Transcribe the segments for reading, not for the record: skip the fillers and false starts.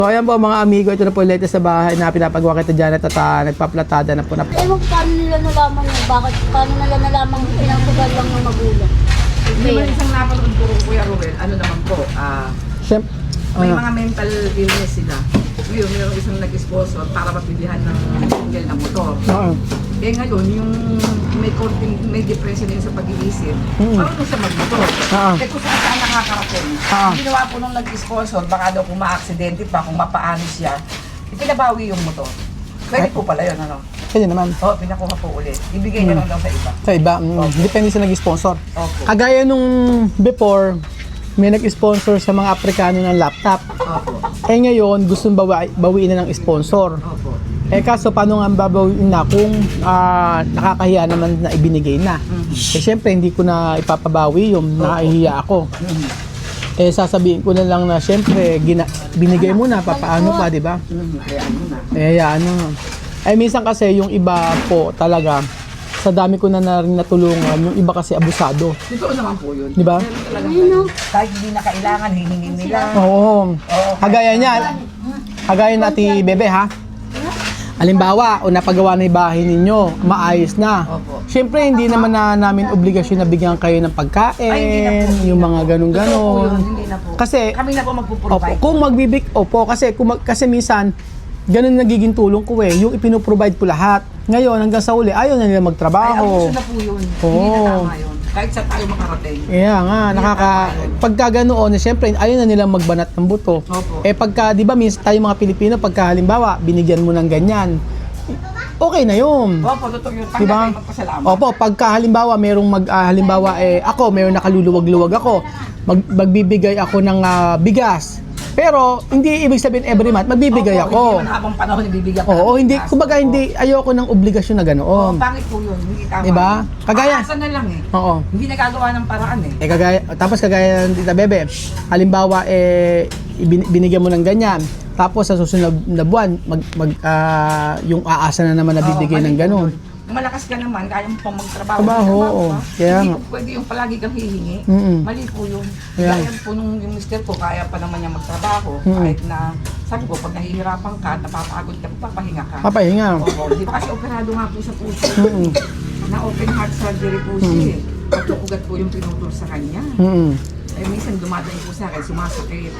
So ayan po mga amigo, ito na po yung latest sa bahay na pinapagawa kita dyan at nagpaplatada na po na. Ewan ko paano nila nalaman yun, bakit paano nila nalaman pinangkugal lang ng magulang. Hindi man isang napanood po Kuya Ruel, ano naman po, Siyempre, may mga mental illness sila. Ngayon, mayroong isang nag-sponsor para mapilihan ng single na motor. Eh ngayon, yung may depression din sa pag-iisip, marunong siya mag-motor. Eh kung saan nakakarating. Ginawa po nung nag-sponsor, baka daw kung ma-aksidente pa, kung mapaano siya, ipinabawi yung motor. Pwede po pala yun, ano? kaya naman. Oo, pinakuha po ulit. Ibigay niya lang daw sa iba. Sa iba, depende sa nag-sponsor. Opo. Kagaya nung before, may nag-sponsor sa mga Aprikano ng laptop. Opo. Eh ngayon, gustong bawiin na ng sponsor. Opo. Eh kaso, paano nga babawiin na kung nakakahiya naman na ibinigay na? Eh syempre, hindi ko na ipapabawi yung nakahiya ako. Eh sasabihin ko na lang na syempre, binigay mo na, papaano pa, di ba? Kaya ano na. Eh ano. Eh minsan kasi yung iba po talaga, sa dami ko na rin natulungan, yung iba kasi abusado. Totoo naman po yun. Di ba? Kahit hindi na kailangan, hihingin nila. Oo. Kagaya niyan. Kagaya na Ate Bebe, ha? Halimbawa, o napagawa na yung bahay ninyo, maayos na. Opo. Siyempre, hindi naman na namin obligasyon na bigyan kayo ng pagkain, Ay, hindi na po. yung mga Totoo po ganun-ganon. yun, hindi na po. Kasi, Kami na po opo, magpuprovide. kung kasi minsan, ganun nagiging tulong ko eh, yung ipinoprovide ko lahat. Ngayon, hanggang sa uli, ayaw na nila Ay, magtrabaho. abuso na po yun. Oo. Hindi na tama yun. Kahit sa tayo makarating. Kaya nga, pagka ganoon, siyempre, ayaw na nilang magbanat ng buto. Opo. Eh pagka, di ba, minsan tayo mga Pilipino, pagka halimbawa, binigyan mo ng ganyan, okay na yun. Opo, totoo yun. Pag Diba? tayo magpasalamat. Opo, pagka halimbawa, halimbawa, ako, mayroong nakaluluwag-luwag ako, magbibigay ako ng bigas. Pero, hindi ibig sabihin every month, magbibigay Opo, ako. hindi man habang panahon ibibigyan ka. Oo, ng hindi, bigas. kumbaga, Opo. hindi, ayoko ng obligasyon na Oo, ganoon. pangit po yun. Hindi tama. Diba? Kagaya. Asa na lang eh. Oo. Hindi nagagawa ng paraan eh. Tapos kagaya ng Tita Bebe, halimbawa, binigyan mo ng ganyan, tapos sa susunod na buwan, yung aasa na naman na bibigay ng gano'n. Kung malakas ka naman, kaya mo pang magtrabaho. Trabaho, Magtrabaho oo. ka. Kaya Hindi nga. po pwede yung palagi kang hihingi. Mali po yun. Kaya Kaya po nung yung mister ko, kaya pa naman niya magtrabaho. Kahit na, sabi ko, pag nahihirapan ka, napapagod ka, papahinga ka. Papahinga. Oo, di ba kasi operado nga po sa puso. Na open heart surgery po siya eh. Pagkukugat po yung pinutol sa kanya. Eh minsan dumadating po sa akin, sumasakit.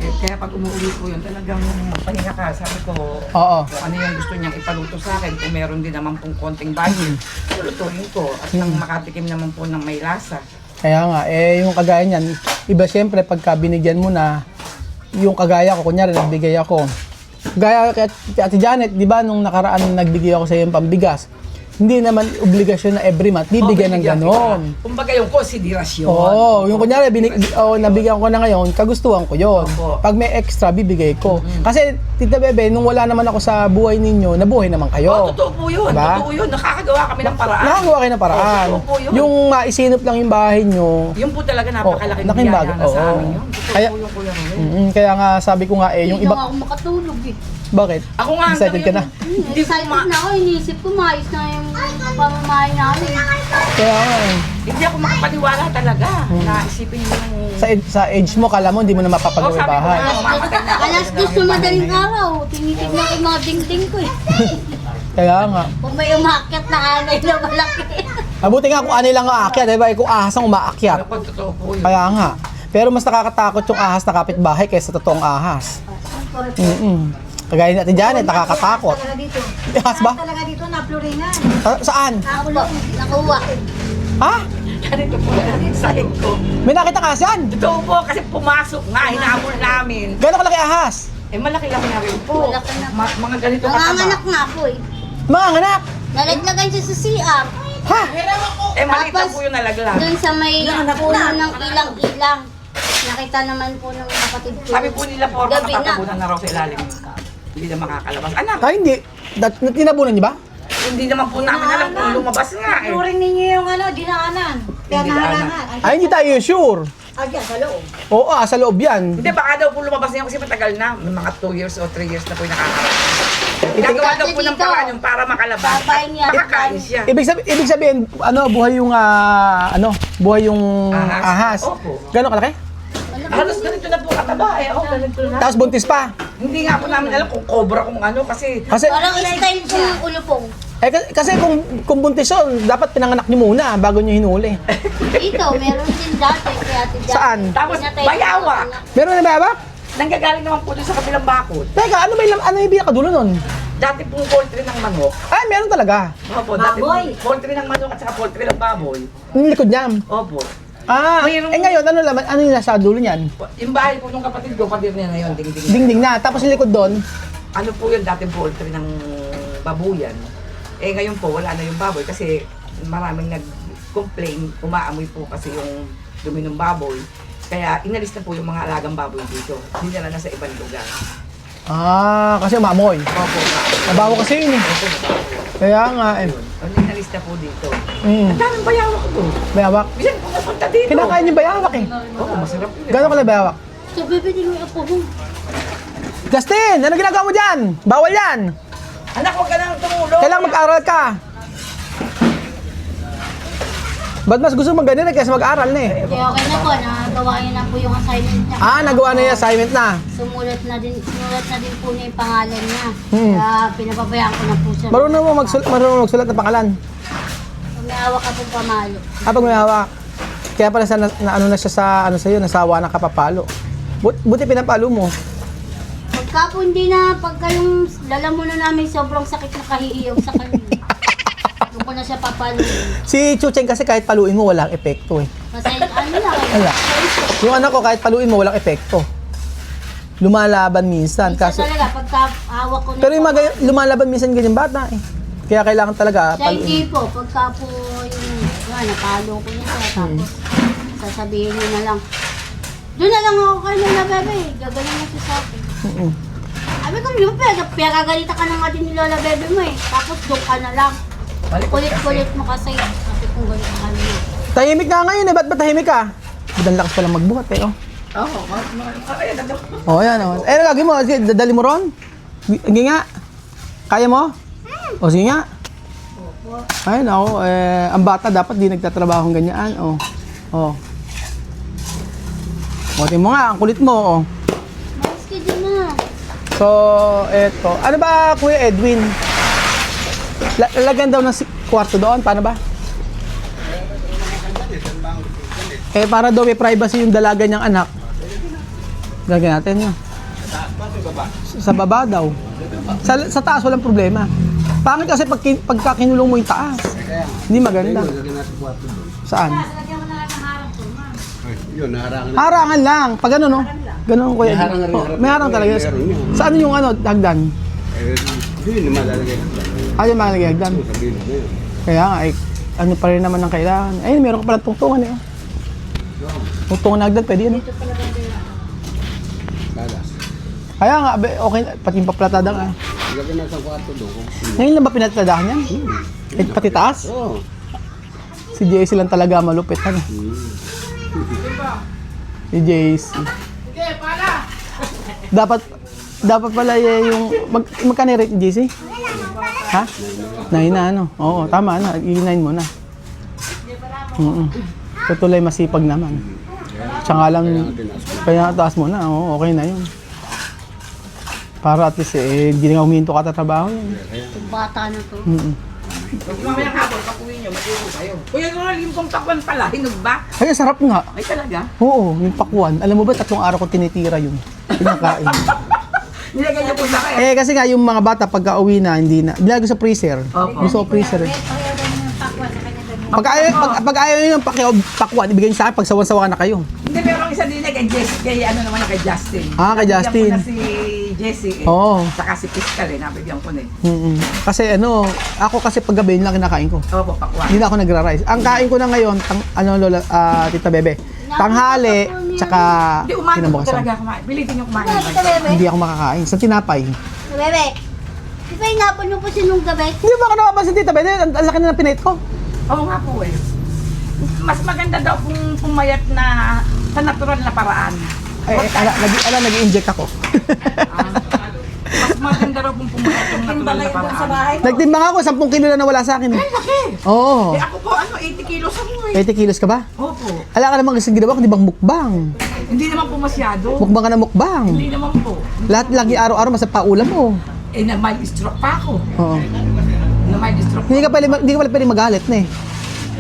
Eh, kaya pag umuwi po yun, talagang pahinga ka. Sabi ko, Oo. kung ano yung gusto niyang ipaluto sa akin, kung meron din naman pong konting budget, lutuin ko. At nang makatikim naman po ng may lasa. Kaya nga, yung kagaya niyan, iba siyempre pagka binigyan mo na, yung kagaya ko, kunyari nagbigay ako. Gaya kay Ate Janet, di ba, nung nakaraan nagbigay ako sa iyo ng pambigas, hindi naman obligasyon na every month, bibigyan ng ganon. Kumbaga yung konsiderasyon. Oo, yung kunyari, nabigyan ko na ngayon, kagustuhan ko yun. Opo. Pag may extra, bibigay ko. Kasi, Tita Bebe, nung wala naman ako sa buhay ninyo, nabuhay naman Oo, kayo. totoo po yun. Diba? Totoo yun. Nakakagawa kami ng paraan. Nakagawa kayo ng paraan. Oo, totoo po yun. Yung maisinop lang yung bahay nyo, Yun po talaga napakalaking laking biyaya bagay. na sa Oo. amin yun. Totoo Kaya- po yung Kuya Ruel. kaya nga sabi ko nga yung Hindi iba, na ako makatulog eh. bakit? Ako nga Excited ka na? Hindi ko Excited na ako, inisip ko maayos na yung pamamahay namin. Kaya nga Hindi ako makapaniwala talaga na isipin yung... sa age mo, kala mo hindi mo na Oh, mapapagawa sabi ko bahay. nga, mamamatay na ako. Alas gusto madaling araw, tinitignan ko yung mga dingding ko eh. Kaya nga. Kung may umakyat na anay na malaki. Mabuti nga kung ano lang aakyat, diba? Kung ahas ang umaakyat. Pero pag totoo po yun. Kaya nga. Pero mas nakakatakot yung ahas na kapitbahay kaysa totoong ahas. Kagaya ni Ate Janet, nakakatakot. Talaga dito. Ahas ba? Talaga dito na floringan. Saan? Nakuha. Ha? Ganito po lang sa hig ko. May nakita ka yan? Totoo po kasi pumasok nga, hinamol namin. Gano'ng kalaki ahas? Eh malaki-laki na rin po. Malaki na. Mga ganito Nanganganak nga ako eh. Mga anak! Nalaglagan siya sa CR. Ha? Eh maliit lang Tapos, po yung nalaglag. Doon sa may puno ng ilang-ilang. Nakita naman po ng kapatid ko. Sabi po nila po, Gabi na. matatabunan na raw sa ilalim. Hindi na makakalabas. Anak, Ay, hindi. Tinabunan niyo ba? hindi naman po namin alam kung lumabas nga eh. Florin ninyo yung dinaanan. Kaya Hindi nahalangan. Ay, hindi tayo sure. Agyan, sa loob. Oo, sa loob yan. Hindi, baka daw po lumabas niya kasi matagal na. Mga 2 years o 3 years na po yung nakakalabas. Ginagawa daw po ng paraan yung para makalabas. Babae niya. Makakain siya. Ibig sabihin, buhay yung, buhay yung ahas. Ahas. Opo. Gano'ng kalaki? Halos ganito na po kataba eh. Oh, ganito na. Tapos buntis pa. Hindi nga po namin alam kung cobra kung ano kasi Kasi, Parang style po ng ulupong. kasi kung buntis yun, dapat pinanganak niyo muna bago niyo hinuli. Dito, meron din dati. Kaya ati dati. Saan? Tapos, Pinatay bayawak. ko na. Meron na ba ba? nanggagaling naman po doon sa kabilang bakod. Teka, ano yung pinakadulo nun? Dati pong poultry ng manok. Ay, meron talaga. Opo, dati Baboy. pong poultry ng manok at saka poultry ng baboy. Yung likod niya. Opo. Ah, ngayon, ano yung nasa dulo niyan? Yung bahay po ng kapatid ko, kapatid niya ngayon, ding-ding. Dingding na. Tapos yung likod doon, Ano po yun, dating poultry ng babuyan. Eh ngayon po, wala na yung baboy kasi maraming nag-complain, umaamoy po kasi yung dumi ng baboy. Kaya inalis na po yung mga alagang baboy dito. Dinala na sa ibang lugar. kasi maamoy. Opo, Mabaho kasi yun eh. Kaya nga eh. inalis na po dito. Mm. Ang daming bayawak ko to. Bayawak. Bisan po napunta dito. Kinakain yung bayawak eh. Oo, masarap yun. Gano'n kalay bayawak? So, bibili mo yung apo mo. Justin, ano ginagawa mo dyan? Bawal yan. Anak, huwag ka nang tumulong. Kailangan mag-aral ka. Ba't mas gusto mong ganyan kaysa mag-aral na eh? Okay, okay na po. Nagawa niya na po yung assignment niya. Nagawa na yung assignment na. Sumulat na din po niya yung pangalan niya. Hmm. Kaya pinapabayaan ko na po siya. Marunong mo magsulat ng pangalan. Kung may hawak ka po pamalo. Pag may hawak. Kaya pala ano na siya sa sa'yo, nasawa na kapapalo. Buti pinapalo mo. Pagka po hindi na, pagka yung lalamunan namin sobrang sakit na kahihiyaw sa kanya. Doon ko na siya papaluin. Si Chucheng kasi kahit paluin mo, walang epekto eh. Kasi ano lang, Wala. Yung anak ko kahit paluin mo, walang epekto. Lumalaban minsan. Kasi Kaso, talaga, pagka hawak ko na pero yung lumalaban minsan ganyan bata eh. Kaya kailangan talaga siya hindi paluin. po, pagka po yung, napalo ko niya siya, tapos sasabihin niya na lang, doon na lang ako kayo na bebe, gagaling na siya sa akin. Mm-mm. Sabi ko, di ba pinagagalita ka na nga din ni Lola Bebe mo eh. Tapos doon ka na lang. Kulit-kulit mo kasi. Sabi ko, galit ka na. Tahimik nga ngayon eh. Ba't ba tahimik ka? Ang lakas palang magbuhat eh. Oh. Oo, kaya dadam. Oh, yan oh. Eh, lagi mo. Sige, dadali mo ron. Sige nga. Kaya mo? O, sige nga. Ayun ako. Ang bata dapat di nagtatrabaho ng ganyan. Oh. Oh. Buti mo nga. Ang kulit mo. Oh. Mas ka dyan na. So, eto. Ano ba, Kuya Edwin? Lalagyan daw ng kwarto doon. Paano ba? Para daw may privacy yung dalaga niyang anak. Lagyan natin yun. Sa baba daw. Sa taas walang problema. Pangit kasi pagka kinulong mo yung taas. Hindi maganda. Saan? Yun, naharangan. Harangan lang. Pag ano no? Ganun Kuya Edwin. May harang talaga. Saan yung hagdan? Hindi naman lalagay. Yung mga nag-hagdan. Sabihin mo yun. Kaya nga, ano pa rin naman ang kailangan. Ayun, meron ka pala tungtungan eh. Tungtungan na hagdan, pwede yun. Kalas. Kaya nga, okay, pati yung paplatada nga. Ilagay na sa kwarto doon. Ngayon lang ba pinatladahan yan? Pati taas? Oo. Si JC lang talaga malupit. Ano? Si JC. Dapat pala yung magkano rate ni JC? Ha? 9 na ano? Oo, tama na. I-9 mo na. Tutuloy masipag naman. Siya nga lang, kaya taas mo na. Oo, okay na yun. Para at least hindi na huminto ka sa trabaho yan. Yung bata na to. Pag mamayang hapon, pag-uwi nyo, mag-uwi kayo. Kuya Ronald, yung pong takwan pala, hinog ba? Ay, sarap nga. Ay talaga? Oo, yung pakwan. Alam mo ba, 3 araw ko tinitira yun. Pinakain. Nilagay niyo po sa kayo. Kasi nga yung mga bata pagka uwi na, hindi na. Bilagay ko sa freezer. Opo. Gusto ko freezer eh. Pag ayaw nyo yung pakwan, ibigay nyo sa akin pag sawan-sawa na kayo. Hindi, pero ang isa din kay Jessie, kay ano naman kay Justin. Kay Justin. Nabigyan ko na si Jessie eh. Oo. Saka si Piscal eh, nabigyan ko na eh. Kasi ako kasi pag gabi yun lang kinakain ko. Opo, pakwan. Hindi na ako nagra-rice. Ang kain ko na ngayon, Lola, Tita Bebe, tanghali, tsaka Hindi, umaga po kinabukasan. talaga kumain. Bilitin niyo kumain. Ito, bebe. Hindi ako makakain. Sa tinapay. Bebe. Di ba inapon mo po siya nung gabi? Hindi ba ako napapansin, Tita Bebe? Ang laki na ng pinate ko. Oo nga po eh. Mas maganda daw kung pumayat na sa natural na paraan. Nag-i-inject ako. Mas maganda raw kung pumayat yung natural na paraan. Nagtimbang ako, 10 kilo na nawala sa akin. Ay, laki! Oo. Eh ako po, 80 kilos ako eh. 80 kilos ka ba? Opo. Ala ka naman kasi ginawa, kundi bang mukbang. Hindi naman po masyado. Mukbang ka na mukbang. Hindi naman po. Lahat lagi araw-araw masapa ulam mo. Eh, na mild stroke pa ako. Oo. Na mild stroke Hindi ka pala pwede magalit na eh.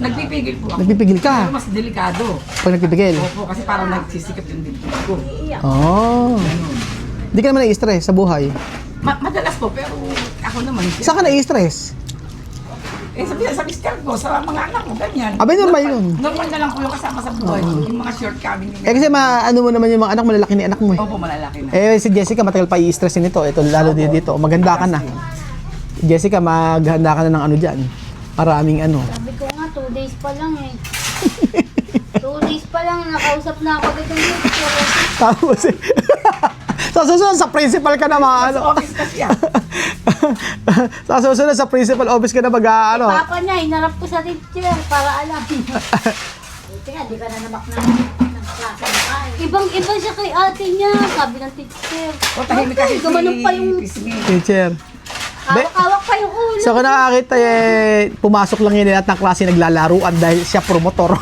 Nagpipigil po ako. Nagpipigil ka Pero mas delikado. pag nagpipigil. Opo, kasi parang nagsisikap yung dibdib ko. Oo. Ganun. Hindi ka naman na-stress sa buhay. Madalas po, pero ako naman. Saan ka na-stress? Eh, sa mister ko, sa mga anak ko, ganyan. Abay, normal yun. Normal na lang po yung kasama sa buhay. Yung mga shortcoming Eh kasi ano mo naman yung mga anak, malalaki ni anak mo eh. Opo, malalaki na. Eh si Jessica matagal pa i-stressin nito. Ito lalo dito. Maganda ka na. Jessica, maghanda ka na ng ano dyan. Maraming ano. Sabi ko nga, 2 days pa lang eh. 2 days pa lang, nakausap na ako agad ng teacher. Tapos eh. Sa susunod, sa principal ka na mga ano. Sa office kasi yan. Sa susunod, sa principal office ka na ano. Papa niya, hinarap ko sa teacher para alam. Buti nga, di ka na namak ng klase mo ka eh. Ibang-iba siya kay ate niya, sabi ng teacher. O, tahimik kasi Gumanon pa yung Pisngi. Teacher. hawak-hawak pa yung ulo. So kung nakakita eh, pumasok lang yun lahat ng klase naglalaruan dahil siya promotor.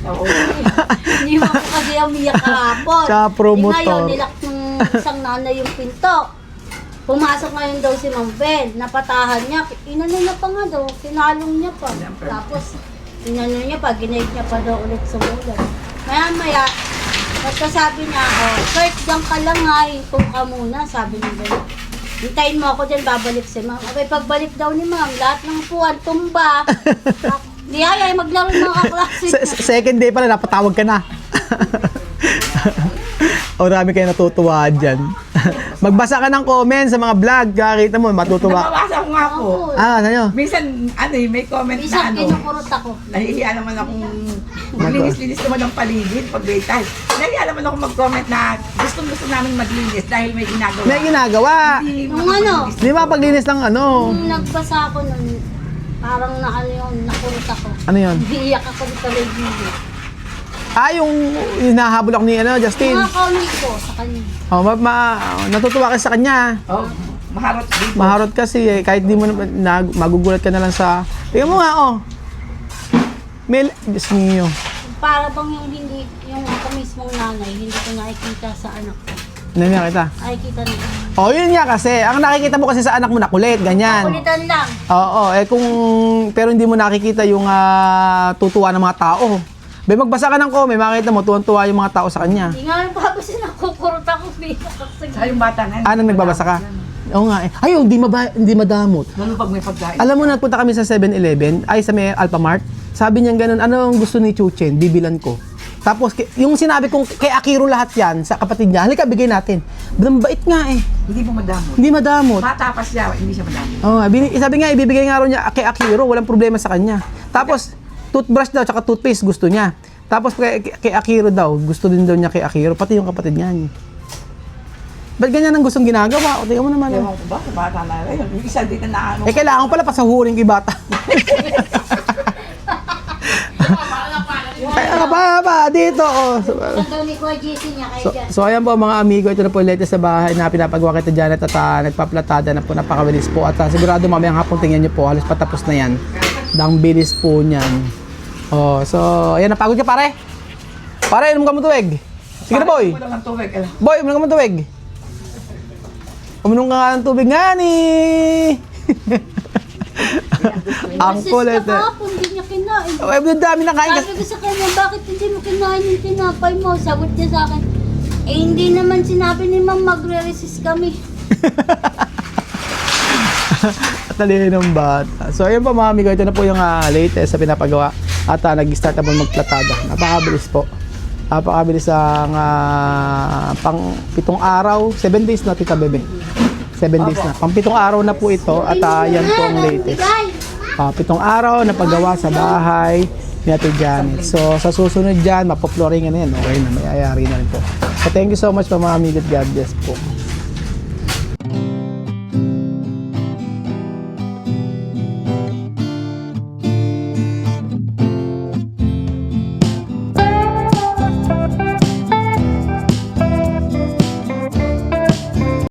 Oo. Hindi mo ako kasi umiyak kahapon. Siya promotor. Di ngayon, nilak ng isang nanay yung pinto. Pumasok ngayon daw si Ma'am Bel. Napatahan niya. Inano niya pa nga daw. Kinalong niya pa. Tapos, inano niya pa. Ginaid niya pa daw ulit sa ulan. Maya-maya, nagkasabi niya, Kurt, diyan ka lang nga. Hintung ka muna. Sabi niya gano'n. Hintayin mo ako dyan, babalik si Ma'am. Okay, pagbalik daw ni Ma'am, lahat ng puwan, tumba. Di ay, maglaro yung mga kaklase. Second day pala, napatawag ka na. O marami kayo natutuwa dyan. Magbasa ka ng comment sa mga vlog, kakita mo, matutuwa. Nababasa ko nga po. Oo. Ah, ano yun? Minsan, may comment na Isang ano. kinukurot ako. Nahihiya naman akong maglinis-linis naman ng paligid pag daytime. Nahihiya naman ako mag-comment na gusto namin maglinis dahil may ginagawa. May ginagawa. Hindi Nung ano? Di ba paglinis ng ano? Nung nagbasa ako nun, parang na ano yun, nakurot ako. Ano yun? Iiyak ako dito sa video. Ah, yung hinahabol ako ni Justin. Mga comment ko sa kanya. Oh, natutuwa ka sa kanya. Oh, maharot dito. Maharot kasi eh, kahit di mo magugulat ka na lang sa... Tingnan mo nga, oh. Diyos niyo. Para bang yung ako mismong nanay, hindi ko nakikita sa anak ko. Ano niya kita? Nakikita nila. Oh, yun nga kasi. Ang nakikita mo kasi sa anak mo na kulit, ganyan. Kulitan lang. Oo, eh pero hindi mo nakikita yung tutuwa ng mga tao. Be, magbasa ka ng comment, makikita mo, tuwan-tuwa yung mga tao sa kanya. Hindi nga rin papasin nakukurot ako, biyak kasi. Sa yung bata nga. Nang nagbabasa ka? Oo nga eh. Ayaw, hindi madamot. Lalo pag may pagkain. Alam mo, nagpunta kami sa 7-Eleven, ay sa may Alphamart. Sabi niya ganun, ano ang gusto ni Chuchen? Bibilan ko. Tapos, yung sinabi kong kay Akiro lahat yan, sa kapatid niya, halika, bigay natin. Bait nga eh. Hindi po madamot. Hindi madamot. Bata pa siya, hindi siya madamot. Oo, sabi nga, ibibigay nga raw niya kay Akiro, walang problema sa kanya. Tapos, toothbrush daw, tsaka toothpaste gusto niya. Tapos, kay Akiro daw, gusto din daw niya kay Akiro, pati yung kapatid niya. Ba't ganyan ang gustong ginagawa? O, tingnan mo naman. Ewan ko ba, sa bata na rin. Yung isa dito na ano. Eh, kailangan pala pasahurin kay bata. Kaya ba, dito, oh. Ang daw ni Kuya JC niya kay Jan. So ayan po mga amigo, ito na po yung latest sa bahay na pinapagawa kita Janet at nagpaplatada na po, napakabilis po at sigurado mamayang hapon tingnan nyo po, halos patapos na yan. Dang bilis po niyan. Oh, so ayan, napagod ka pare? Pare, inom ka mo tuwig. Sige na boy. Wala ng tubig. Boy, uminom ka mo tuwig. Uminom ka nga ng tubig nga ni. Ang kulit. Kahapon, hindi niya kinain. Oh, ang dami na kain. Sabi ko sa kanya, bakit hindi mo kinain yung tinapay mo? Sagot niya sa akin, eh hindi naman sinabi ni Ma'am magre-resist kami. Talinong bata. So ayun po mga amigo, ito na po yung latest sa pinapagawa. At nag-start na po magplatada. Napakabilis po. Napakabilis ang pang 7 araw, 7 days na Tita Bebe. 7 days na. Pang 7 araw na po ito at yan po ang latest. 7 araw na paggawa sa bahay ni Ate Janet. So sa susunod dyan, mapoploringan na yan. Okay na, may ayari na rin po. So thank you so much po mga amigo at God bless po.